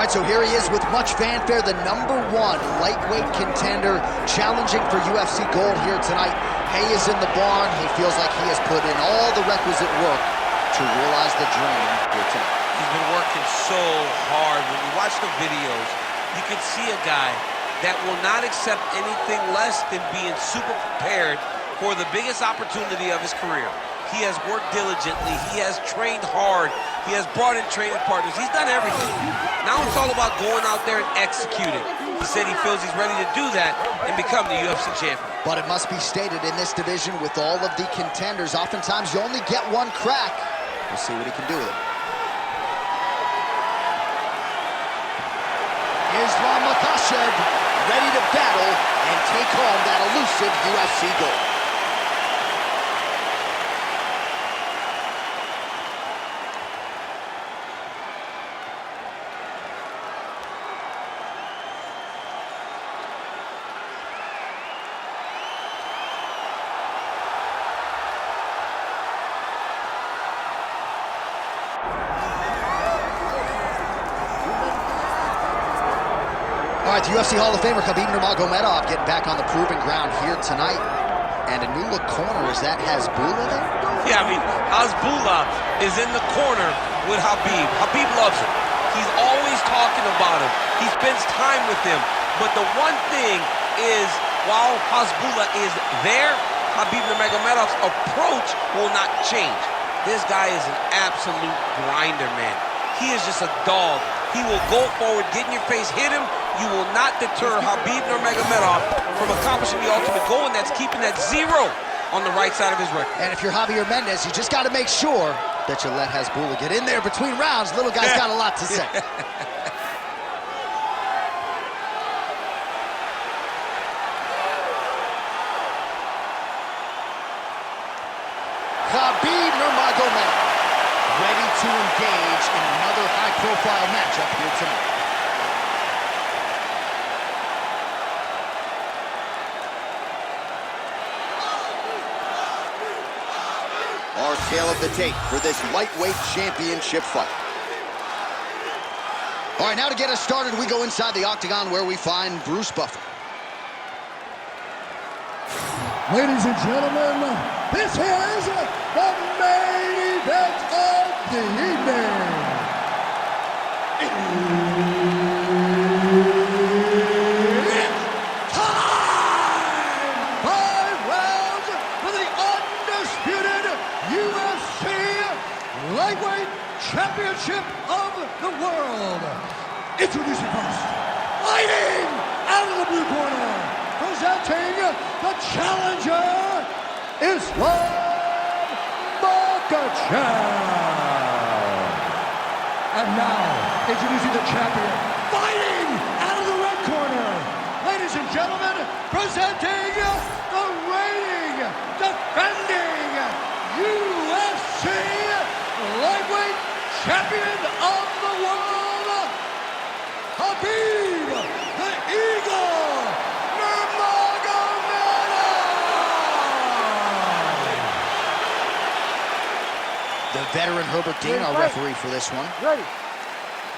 All right, so here he is with much fanfare, the #1 lightweight contender, challenging for UFC gold here tonight. Hay is in the barn. He feels like he has put in all the requisite work to realize the dream here tonight. He's been working so hard. When you watch the videos, you can see a guy that will not accept anything less than being super prepared for the biggest opportunity of his career. He has worked diligently. He has trained hard. He has brought in training partners. He's done everything. Now it's all about going out there and executing. He said he feels he's ready to do that and become the UFC champion. But it must be stated, in this division with all of the contenders, oftentimes you only get one crack. We'll see what he can do with it. Islam Makhachev ready to battle and take home that elusive UFC gold. All right, the UFC Hall of Famer Khabib Nurmagomedov getting back on the proving ground here tonight. And a new look corner, is that Hasbulla there? Yeah, I mean, Hasbulla is in the corner with Khabib. Khabib loves him. He's always talking about him. He spends time with him. But the one thing is, while Hasbulla is there, Khabib Nurmagomedov's approach will not change. This guy is an absolute grinder, man. He is just a dog. He will go forward, get in your face, hit him. You will not deter Khabib Nurmagomedov from accomplishing the ultimate goal, and that's keeping that 0 on the right side of his record. And if you're Javier Mendez, you just got to make sure that you let Hasbulla get in there between rounds. Little guy's got a lot to say. Khabib Nurmagomedov ready to engage in another high-profile matchup here tonight. Our tale of the tape for this lightweight championship fight. All right, now to get us started, we go inside the octagon where we find Bruce Buffer. Ladies and gentlemen, this is the main event of the evening. It's time! 5 rounds for the undisputed UFC Lightweight Championship of the world. Introducing first, fighting out of the blue corner, presenting the challenger, Islam Makhachev. And now, introducing the champion, fighting out of the red corner, ladies and gentlemen, presenting the reigning, defending UFC Lightweight Champion of the world, Khabib the Eagle Nurmagomedov. The veteran Herbert Dean, our referee for this one. Ready.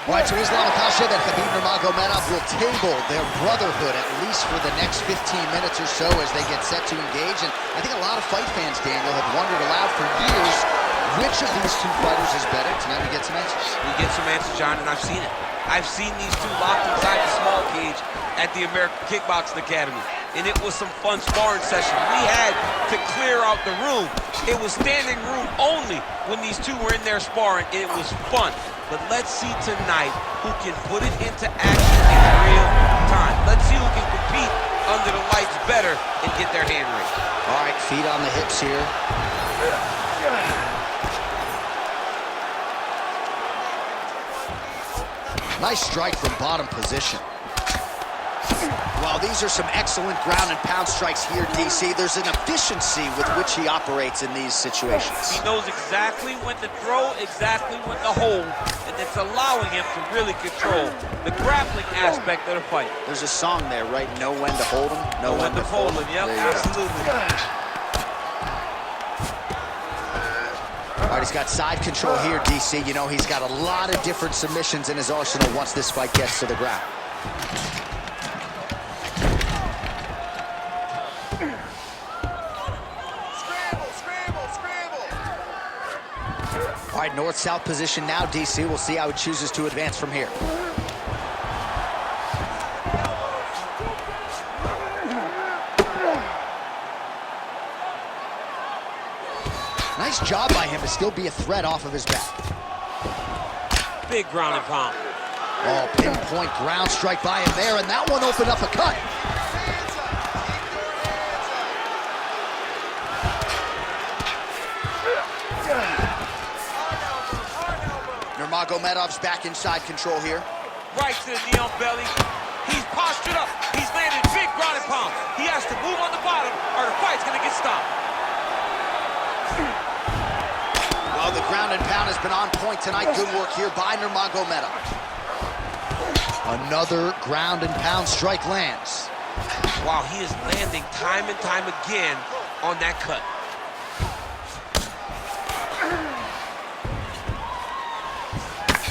All right, so Islam Makhachev and Khabib Nurmagomedov will table their brotherhood at least for the next 15 minutes or so as they get set to engage. And I think a lot of fight fans, Daniel, have wondered aloud for years which of these two fighters is better. Tonight we get some answers. We get some answers, John, and I've seen it. I've seen these two locked inside the small cage at the American Kickboxing Academy, and it was some fun sparring session. We had to clear out the room. It was standing room only when these two were in there sparring, and it was fun. But let's see tonight who can put it into action in real time. Let's see who can compete under the lights better and get their hand raised. All right, feet on the hips here. Nice strike from bottom position. Well, these are some excellent ground and pound strikes here, DC. There's an efficiency with which he operates in these situations. He knows exactly when to throw, exactly when to hold, and it's allowing him to really control the grappling aspect of the fight. There's a song there, right? Know when to hold him, know when to fold him. Yep, absolutely. All right, He's got side control here, DC. You know, he's got a lot of different submissions in his arsenal once this fight gets to the ground. All right, north-south position now, DC. We'll see how he chooses to advance from here. Nice job by him to still be a threat off of his back. Big ground and pound. Oh, pinpoint ground strike by him there, and that one opened up a cut. Nurmagomedov's back inside control here. Right to the knee on belly. He's postured up. He's landing big ground and pound. He has to move on the bottom or the fight's gonna get stopped. Well, the ground and pound has been on point tonight. Good work here by Nurmagomedov. Another ground and pound strike lands. Wow, he is landing time and time again on that cut.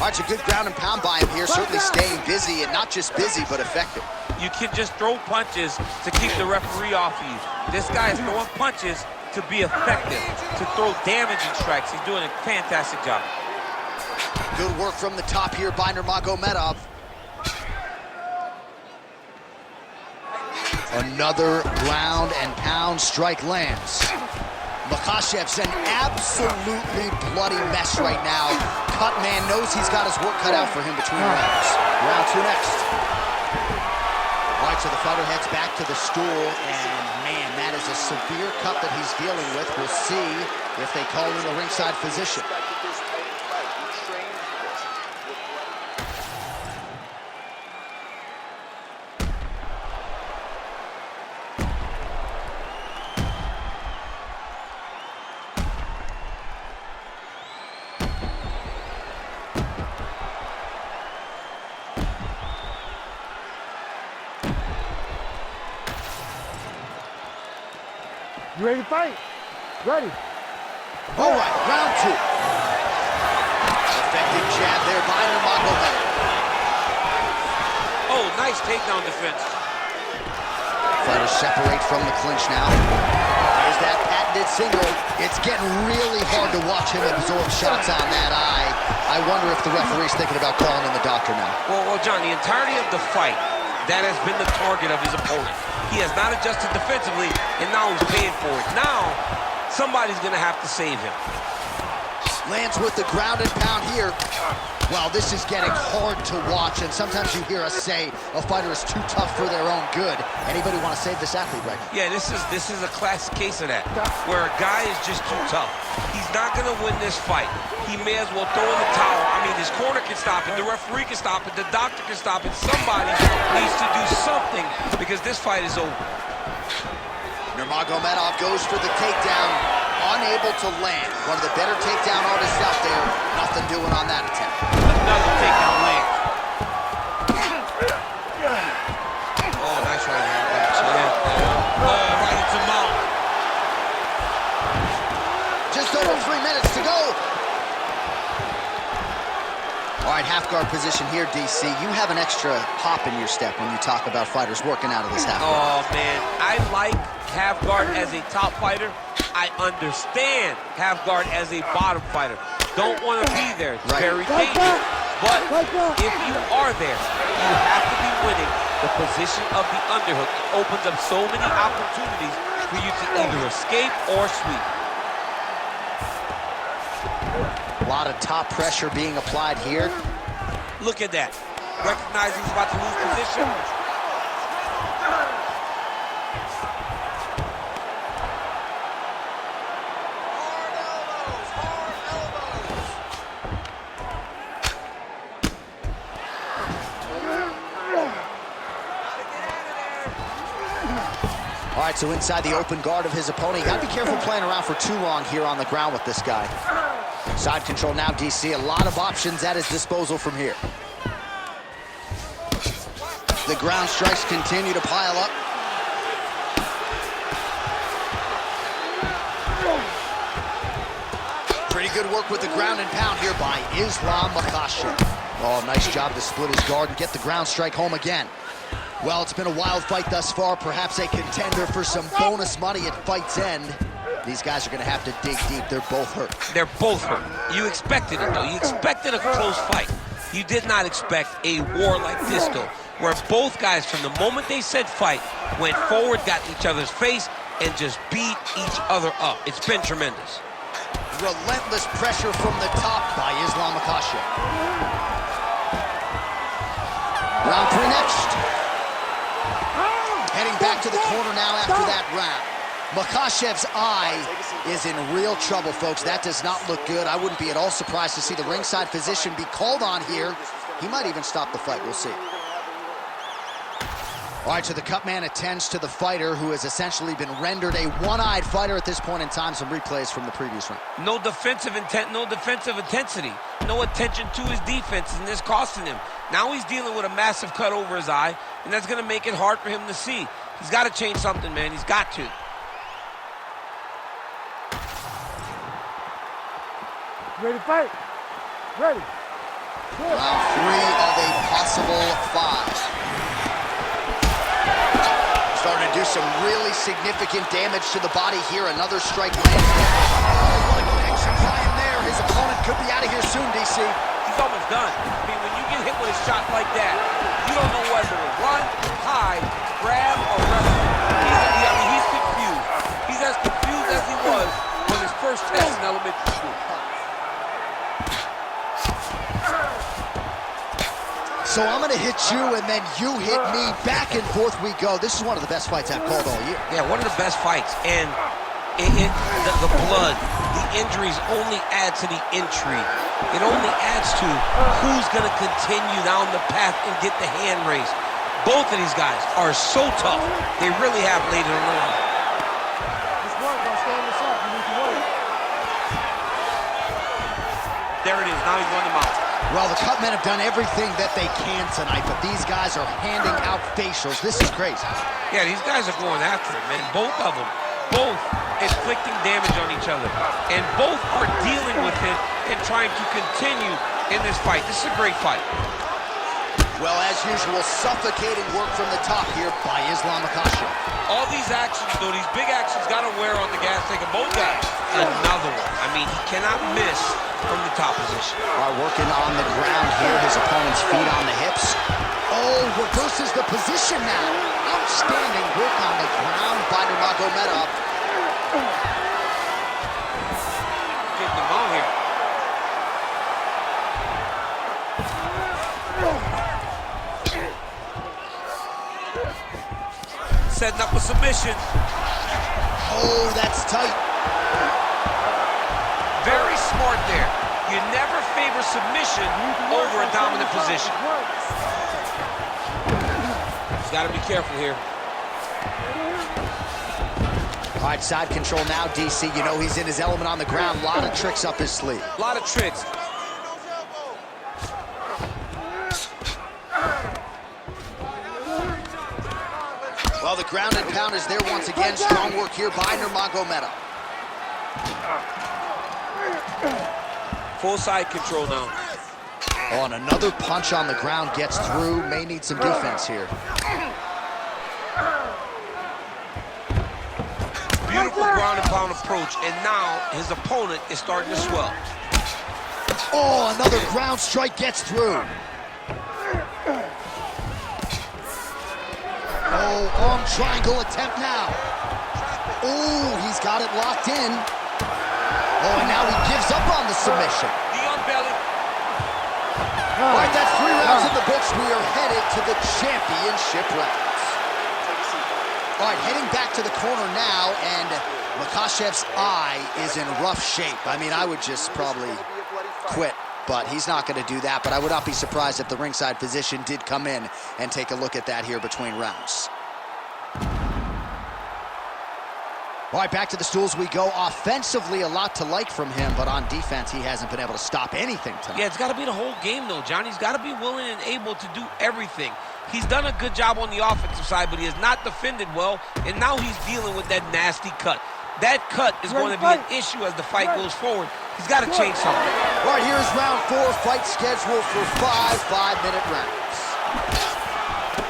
All right, it's a good ground and pound by him here, certainly staying busy, and not just busy, but effective. You can just throw punches to keep the referee off of you. This guy is throwing punches to be effective, to throw damaging strikes. He's doing a fantastic job. Good work from the top here by Nurmagomedov. Another ground and pound strike lands. Makhachev's an absolutely bloody mess right now. Cut man knows he's got his work cut out for him between rounds. Round two next. All right, so the fighter heads back to the stool, and man, that is a severe cut that he's dealing with. We'll see if they call in the ringside physician. You ready to fight? Ready. All right, round two. Effective jab there by Nurmagomedov. Oh, nice takedown defense. Fighters separate from the clinch now. There's that patented single. It's getting really hard to watch him absorb shots on that eye. I wonder if the referee's thinking about calling in the doctor now. Well, John, the entirety of the fight, that has been the target of his opponent. He has not adjusted defensively, and now he's paying for it. Now, somebody's gonna have to save him. Lands with the ground and pound here. Well, this is getting hard to watch, and sometimes you hear us say a fighter is too tough for their own good. Anybody want to save this athlete right now? Yeah, this is a classic case of that, where a guy is just too tough. He's not gonna win this fight. He may as well throw in the towel. I mean, his corner can stop it, the referee can stop it, the doctor can stop it. Somebody needs to do something because this fight is over. Nurmagomedov goes for the takedown, unable to land. One of the better takedown artists out there. Nothing doing on that attempt. Another takedown land. Oh, nice right hand. Oh, right into mouth. Just over 3 minutes to go. All right, half guard position here, DC. You have an extra hop in your step when you talk about fighters working out of this half guard. Oh, man. I like half guard as a top fighter. I understand half guard as a bottom fighter. Don't want to be there. It's very dangerous. But if you are there, you have to be winning the position of the underhook. It opens up so many opportunities for you to either escape or sweep. A lot of top pressure being applied here. Look at that. Recognizing he's about to lose position. All right, so inside the open guard of his opponent. You got to be careful playing around for too long here on the ground with this guy. Side control now, DC. A lot of options at his disposal from here. The ground strikes continue to pile up. Pretty good work with the ground and pound here by Islam Makhachev. Oh, nice job to split his guard and get the ground strike home again. Well, it's been a wild fight thus far, perhaps a contender for some bonus money at fight's end. These guys are going to have to dig deep. They're both hurt. They're both hurt. You expected it, though. You expected a close fight. You did not expect a war like this, though, where both guys, from the moment they said fight, went forward, got in each other's face, and just beat each other up. It's been tremendous. Relentless pressure from the top by Islam Makhachev. Round 3 next. Heading back to the corner now after that round. Makhachev's eye is in real trouble, folks. That does not look good. I wouldn't be at all surprised to see the ringside physician be called on here. He might even stop the fight. We'll see. All right, so the cut man attends to the fighter who has essentially been rendered a one-eyed fighter at this point in time. Some replays from the previous round. No defensive intent, no defensive intensity. No attention to his defense, and this costing him. Now he's dealing with a massive cut over his eye, and that's going to make it hard for him to see. He's got to change something, man. He's got to. Ready to fight? Ready. Good. Round 3 of a possible 5. Starting to do some really significant damage to the body here. Another strike lands there. Oh, what a connection by him there. His opponent could be out of here soon, DC. He's almost done. I mean, when you get hit with a shot like that, you don't know whether to run, hide, grab, or wrestle. He's confused. He's as confused as he was on his first test in elementary school. So I'm going to hit you, and then you hit me. Back and forth we go. This is one of the best fights I've called all year. Yeah, one of the best fights. And the blood, the injuries only add to the intrigue. It only adds to who's going to continue down the path and get the hand raised. Both of these guys are so tough. They really have laid it on the line. Just work on standing this up. You need to work. There it is. Now he's on the mount. Well, the cut men have done everything that they can tonight, but these guys are handing out facials. This is crazy. Yeah, these guys are going after it, man. Both of them. Both inflicting damage on each other. And both are dealing with it and trying to continue in this fight. This is a great fight. Well, as usual, suffocating work from the top here by Islam Makhachev. All these actions, though, these big actions got to wear on the gas tank of both guys. Another one. I mean, he cannot miss from the top position. All right, working on the ground here. His opponent's feet on the hips. Oh, reverses the position now. Outstanding work on the ground by Nurmagomedov. Getting them out here. Setting up a submission. Oh, that's tight. Very smart there. You never favor submission over a dominant position. He's got to be careful here. All right, side control now, DC. You know he's in his element on the ground. A lot of tricks up his sleeve. A lot of tricks. Well, the ground and pound is there once again. Strong work here by Nurmagomedov. Full side control now. Oh, and another punch on the ground gets through. May need some defense here. Beautiful ground and pound approach, and now his opponent is starting to swell. Oh, another ground strike gets through. Oh, arm triangle attempt now. Oh, he's got it locked in. Oh, and now he gives up on the submission. The belly. All right, that's 3 rounds in the books. We are headed to the championship rounds. All right, heading back to the corner now, and Makhachev's eye is in rough shape. I mean, I would just probably quit, but he's not going to do that. But I would not be surprised if the ringside physician did come in and take a look at that here between rounds. All right, back to the stools we go. Offensively, a lot to like from him, but on defense, he hasn't been able to stop anything tonight. Yeah, it's got to be the whole game, though, Johnny. He's got to be willing and able to do everything. He's done a good job on the offensive side, but he has not defended well, and now he's dealing with that nasty cut. That cut is going to be an issue as the fight goes forward. He's got to change something. All right, here's round 4, fight scheduled for 5 5-minute rounds.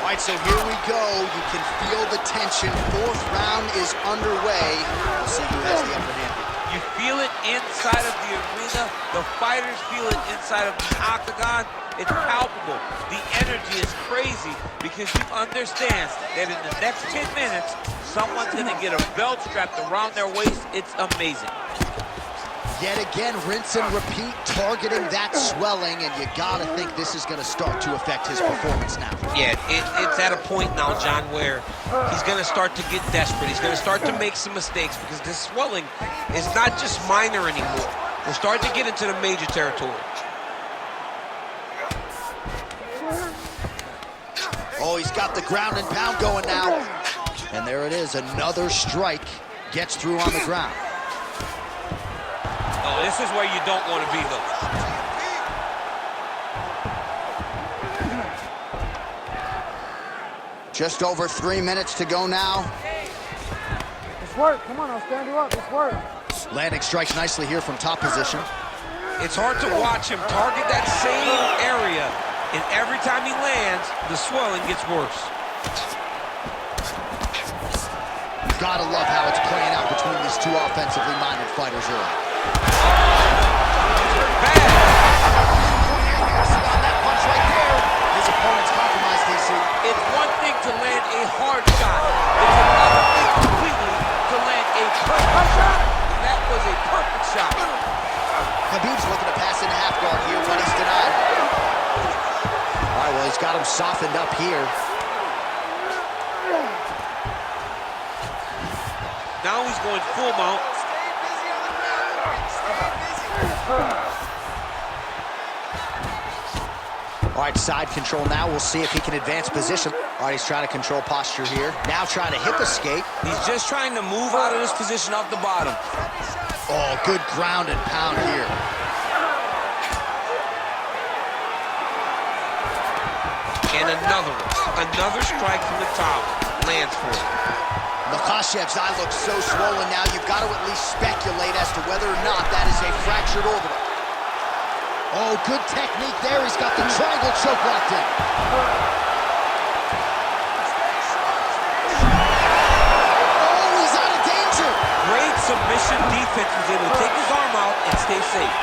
All right, so here we go. You can feel the tension. 4th round is underway. We'll see who has the upper hand here. You feel it inside of the arena. The fighters feel it inside of the octagon. It's palpable. The energy is crazy because you understand that in the next 10 minutes, someone's going to get a belt strapped around their waist. It's amazing. Yet again, rinse and repeat, targeting that swelling, and you gotta think this is gonna start to affect his performance now. Yeah, it's at a point now, John, where he's gonna start to get desperate. He's gonna start to make some mistakes because this swelling is not just minor anymore. We're starting to get into the major territory. Oh, he's got the ground and pound going now. And there it is, another strike gets through on the ground. Oh, this is where you don't want to be, though. Just over 3 minutes to go now. It's work. Come on, I'll stand you up. It's work. Landing strikes nicely here from top position. It's hard to watch him target that same area, and every time he lands, the swelling gets worse. Gotta love how it's playing out between these two offensively minded fighters early. His opponent's compromised, DC. It's one thing to land a hard shot. It's another thing completely to land a perfect shot. And that was a perfect shot. Khabib's looking to pass into half guard here, but he's denied. All right, well, he's got him softened up here. Now he's going full mount. All right, side control now. We'll see if he can advance position. All right, he's trying to control posture here. Now trying to hip escape. He's just trying to move out of this position off the bottom. Oh, good ground and pound here. And another strike from the top lands for him. Makhachev's eye looks so swollen now, you've got to at least speculate as to whether or not that is a fractured orbital. Oh, good technique there. He's got the triangle choke locked in. Oh, he's out of danger. Great submission defense. Was able to take his arm out and stay safe.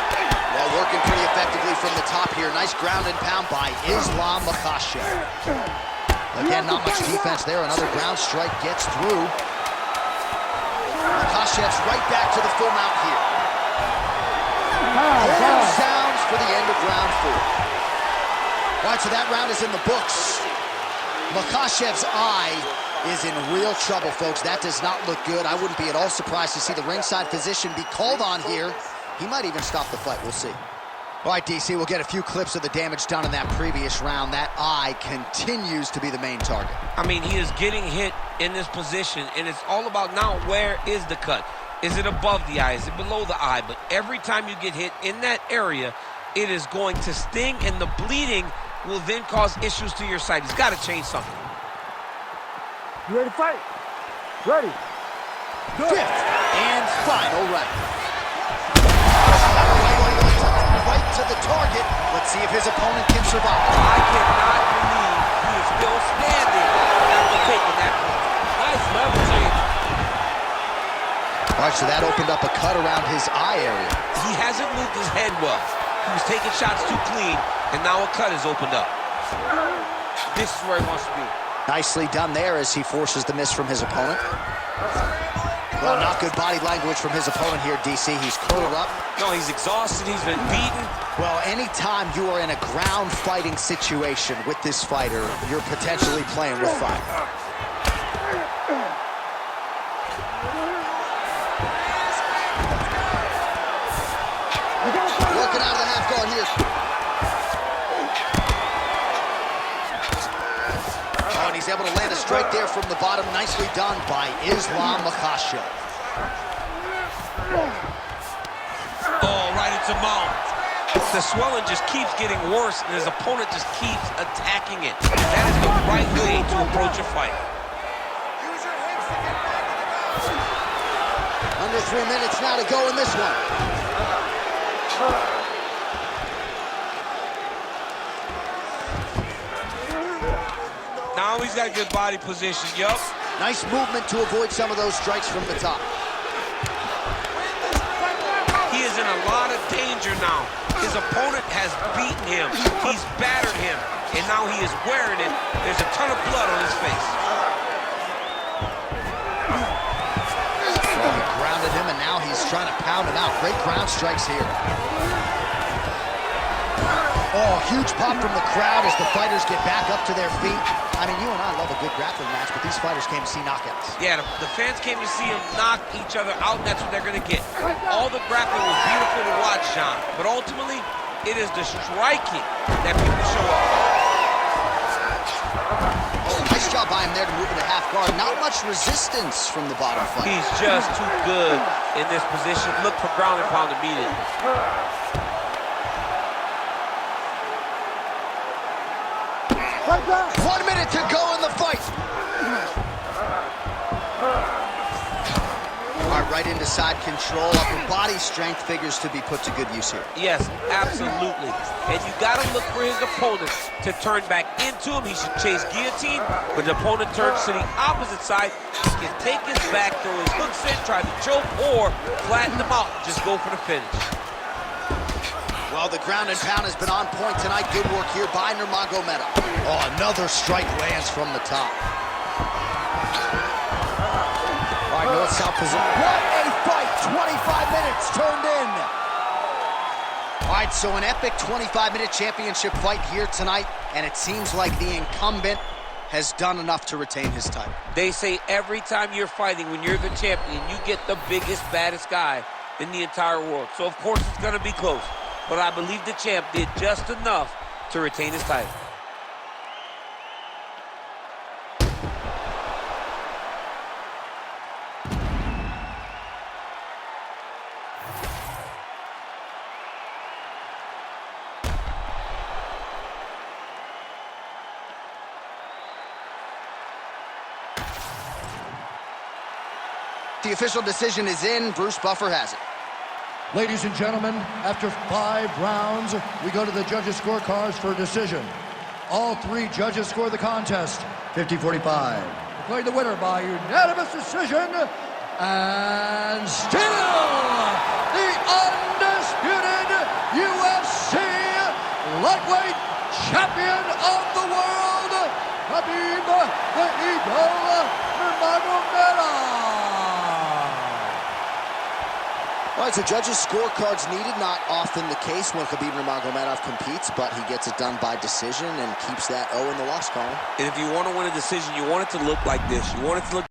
Well, working pretty effectively from the top here. Nice ground and pound by Islam Makhachev. Again, not much defense there. Another ground strike gets through. Makhachev's right back to the full mount here. Horn sounds for the end of round 4. All right, so that round is in the books. Makhachev's eye is in real trouble, folks. That does not look good. I wouldn't be at all surprised to see the ringside physician be called on here. He might even stop the fight. We'll see. All right, DC, we'll get a few clips of the damage done in that previous round. That eye continues to be the main target. I mean, he is getting hit in this position, and it's all about now where is the cut? Is it above the eye? Is it below the eye? But every time you get hit in that area, it is going to sting, and the bleeding will then cause issues to your side. He's got to change something. You ready to fight? Ready. Go. 5th and final round. Right to the target. Let's see if his opponent can survive. I cannot believe he is still standing after taking that punch. Nice leverage. All right, so that opened up a cut around his eye area. He hasn't moved his head well. He was taking shots too clean, and now a cut has opened up. This is where he wants to be. Nicely done there as he forces the miss from his opponent. Well, not good body language from his opponent here, DC. He's curled up. No, he's exhausted. He's been beaten. Well, anytime you are in a ground fighting situation with this fighter, you're potentially playing with fire. Working out of the half guard here. Oh, and he's able to land a strike there from the bottom. Nicely done by Islam Makhachev. Oh, right into mount. The swelling just keeps getting worse, and his opponent just keeps attacking it. That is the right way to approach a fight. Under 3 minutes now to go in this one. Now he's got good body position, yup. Nice movement to avoid some of those strikes from the top. He is in a lot of danger now. His opponent has beaten him. He's battered him. And now he is wearing it. There's a ton of blood on his face. Well, he grounded him, and now he's trying to pound him out. Great ground strikes here. Oh, huge pop from the crowd as the fighters get back up to their feet. I mean, you and I love a good grappling match, but these fighters came to see knockouts. Yeah, the fans came to see him knock each other out, and that's what they're going to get. All the grappling was beautiful to watch, John, but ultimately, it is the striking that people show up. Oh, nice job by him there to move into half guard. Not much resistance from the bottom fight. He's just too good in this position. Look for ground and pound immediately. 1 minute to go in the fight. All right, right into side control. Upper body strength figures to be put to good use here. Yes, absolutely. And you got to look for his opponent to turn back into him. He should chase guillotine. When the opponent turns to the opposite side, he can take his back, throw his hooks in, try to choke, or flatten them out and just go for the finish. Well, the ground and pound has been on point tonight. Good work here by Nurmagomedov. Oh, another strike lands from the top. All right, north-south position. What a fight! 25 minutes turned in. All right, so an epic 25-minute championship fight here tonight, and it seems like the incumbent has done enough to retain his title. They say every time you're fighting, when you're the champion, you get the biggest, baddest guy in the entire world. So, of course, it's going to be close. But I believe the champ did just enough to retain his title. The official decision is in. Bruce Buffer has it. Ladies and gentlemen, after 5 rounds, we go to the judges' scorecards for a decision. All 3 judges score the contest, 50-45. Declared the winner by unanimous decision, and still the undisputed UFC lightweight champion of the world, Khabib the Eagle Nurmagomedov. All right, so judges' scorecards needed, not often the case when Khabib Nurmagomedov competes, but he gets it done by decision and keeps that O in the loss column. And if you want to win a decision, you want it to look like this. You want it to look